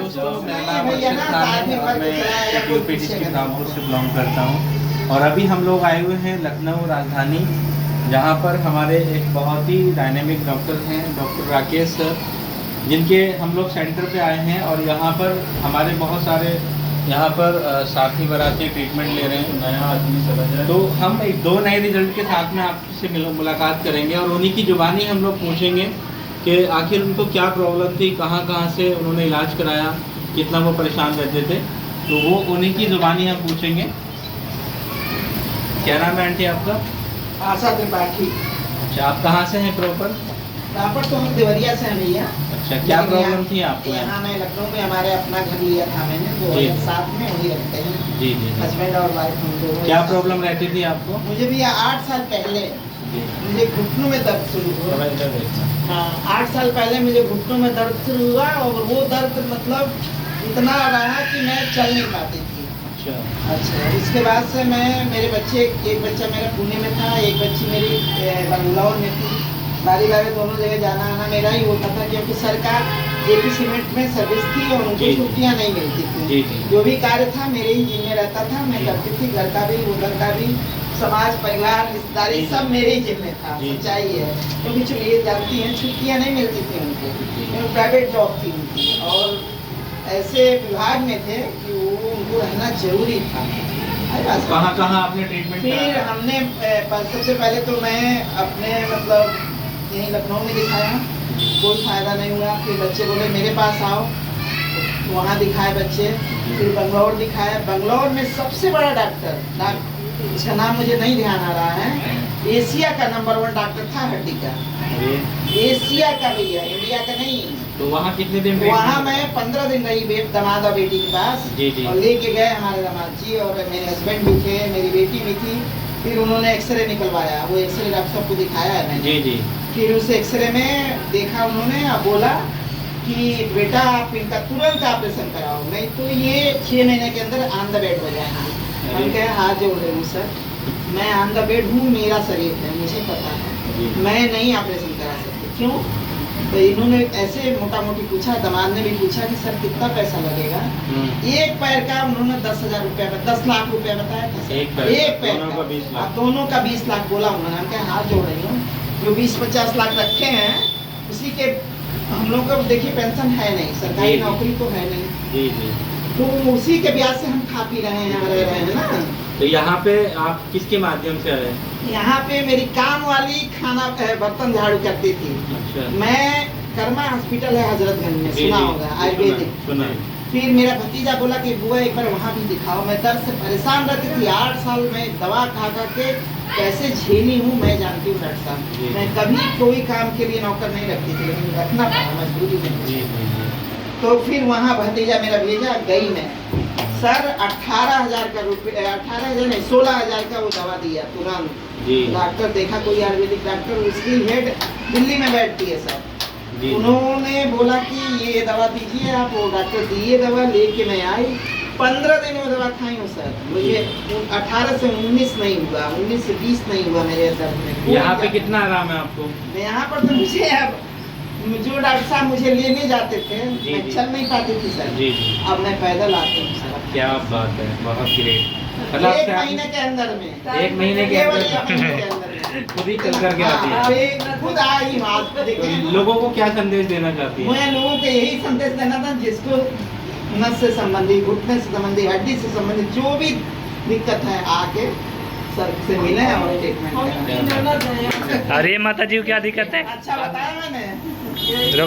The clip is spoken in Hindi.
दोस्तों, मेरा नाम अक्षत खान है और मैं यूपी डिस्ट्रिक्ट रामपुर से बिलोंग करता हूँ। और अभी हम लोग आए हुए हैं लखनऊ राजधानी, जहाँ पर हमारे एक बहुत ही डायनेमिक डॉक्टर हैं, डॉक्टर राकेश सर, जिनके हम लोग सेंटर पे आए हैं। और यहाँ पर हमारे बहुत सारे यहाँ पर साथी बराती ट्रीटमेंट ले रहे हैं, नया आदमी समझ रहे हैं। तो हम एक दो नए रिजल्ट के साथ में आपसे मुलाकात करेंगे और उन्हीं की जुबानी हम लोग पूछेंगे कि आखिर उनको क्या प्रॉब्लम थी, कहाँ से उन्होंने इलाज कराया, कितना वो परेशान रहते थे। तो वो उन्हीं की जुबानी हम पूछेंगे। क्या नाम है आंटी आपका? आशा त्रिपाठी। अच्छा, आप कहाँ से हैं प्रॉपर? प्रॉपर तो हम देवरिया से हैं भैया। अच्छा, क्या प्रॉब्लम थी आपको? यहाँ मैं लखनऊ में हमारे अपना घर लिया था मैंने, 2007 में वही रखते हैं। जी जी। हस्बैंड और वाइफ हम दोनों। क्या प्रॉब्लम रहती थी आपको? मुझे भी 8 साल पहले मुझे घुटनों में दर्द शुरू हुआ। हाँ, 8 साल पहले मुझे घुटनों में दर्द शुरू हुआ और वो दर्द मतलब इतना रहा कि मैं चल नहीं पाती थी। अच्छा, इसके बाद से मेरे बच्चे, एक बच्चा मेरा पुणे में था, एक बच्ची मेरी बंगलौर में थी। बारी बारी दोनों जगह जाना आना मेरा ही होता था, क्योंकि सरकार जेपी सीमेंट में सर्विस थी और उनको छुट्टियाँ नहीं मिलती थी। जो भी कार्य था मेरे ही जिम्मे रहता था, मैं करती थी। घर का भी, उधर का भी, समाज परिवार रिश्तेदारी सब मेरे ही जिम्मे था। सच्चाई है, क्योंकि चलिए जानती हैं छुट्टियाँ नहीं मिलती थी उनको, क्योंकि प्राइवेट जॉब थी उनकी और ऐसे विभाग में थे कि वो उनको रहना जरूरी था। कहाँ आपने ट्रीटमेंट फिर हमने सबसे पहले तो मैं अपने मतलब यहीं लखनऊ में दिखाया, कोई फायदा नहीं हुआ। फिर बच्चे बोले मेरे पास आओ, तो वहाँ दिखाए बच्चे। फिर बंगलौर दिखाया। बंगलौर में सबसे बड़ा डॉक्टर, उसका नाम मुझे नहीं ध्यान आ रहा है, एशिया का नंबर 1 डॉक्टर था हड्डी का, एशिया का भैया, इंडिया का नहीं। तो वहाँ कितने दिन? वहाँ मैं 15 दिन रही दामाद और बेटी के पास। और लेके गए हमारे दामाद जी और मेरे हस्बैंड भी थे, मेरी बेटी भी थी। फिर उन्होंने एक्सरे निकलवाया, वो एक्सरे डॉक्टर साहब को दिखाया है मैंने। फिर उस एक्सरे में देखा उन्होंने और बोला कि बेटा आप इनका तुरंत ऑपरेशन कराओ, नहीं तो ये 6 महीने के अंदर ऑन द बेड हो जाएंगे। हम कहे हाथ जोड़ रहे हूँ सर, मैं ऑन द बेड हूँ, मेरा शरीर है, मुझे पता है, मैं नहीं ऑपरेशन करा सकती। क्यों? तो इन्होंने ऐसे मोटा मोटी पूछा, दामाद ने भी पूछा कि सर कितना पैसा लगेगा। एक पैर का उन्होंने 10,000 रुपया, 10 लाख रुपया बताया था। एक पैर का, दोनों का 20 लाख बोला उन्होंने। हम कहे हाथ जोड़ रही हूँ, जो 20-50 लाख रखे हैं उसी के, हम लोग को देखिए पेंशन है नहीं, सरकारी नौकरी तो है नहीं, तो उसी के ब्याज से हम खा पी रहे हैं, रह रहे हैं ना। तो यहाँ पे आप किसके माध्यम से आए? यहाँ पे मेरी काम वाली खाना बर्तन झाड़ू करती थी। अच्छा। मैं कर्मा हॉस्पिटल है हजरतगंज में, सुना होगा, आयुर्वेदिक। फिर मेरा भतीजा बोला कि बुआ एक बार वहाँ भी दिखाओ। मैं दर्द से परेशान रहती थी, 8 साल में दवा खा के कैसे झेली हूँ मैं जानती हूँ डॉक्टर साहब। मैं कभी कोई काम के लिए नौकर नहीं रखती थी, लेकिन रखना पड़ा मजबूरी में। तो फिर वहाँ भतीजा मेरा भेजा, गई मैं। सर 18,000 का रुपये, 18,000 नहीं 16,000 का वो दवा दिया तुरंत। डॉक्टर देखा, कोई आयुर्वेदिक डॉक्टर, उसकी हेड दिल्ली में बैठती है सर। उन्होंने बोला कि ये दवा दीजिए आप, वो डॉक्टर दिए दवा, लेके मैं आई। 15 दिन में दवा खाई हूँ सर। मुझे 18 से 19 नहीं हुआ, 19 से 20 नहीं हुआ मेरे दर्द में। यहाँ पे कितना आराम है आपको? यहाँ पर तो मुझे अब जो डॉक्टर साहब मुझे लेने जाते थे, मैं चल नहीं पाती थी सर। अब मैं पैदल आती हूँ सर। क्या बात है, बहुत ग्रेट। 1 महीने के अंदर में, 1 महीने के अंदर खुद ही चल करके आती है, खुद आई बात। लोगों को क्या संदेश देना चाहती है? मैं लोगों को यही संदेश देना था, जिसको नस से संबंधित, घुटने से संबंधित, हड्डी से संबंधित जो भी दिक्कत है, आके सर से मिले और ट्रीटमेंट करें। अरे माता जी को क्या दिक्कत है? अच्छा बताया मैंने।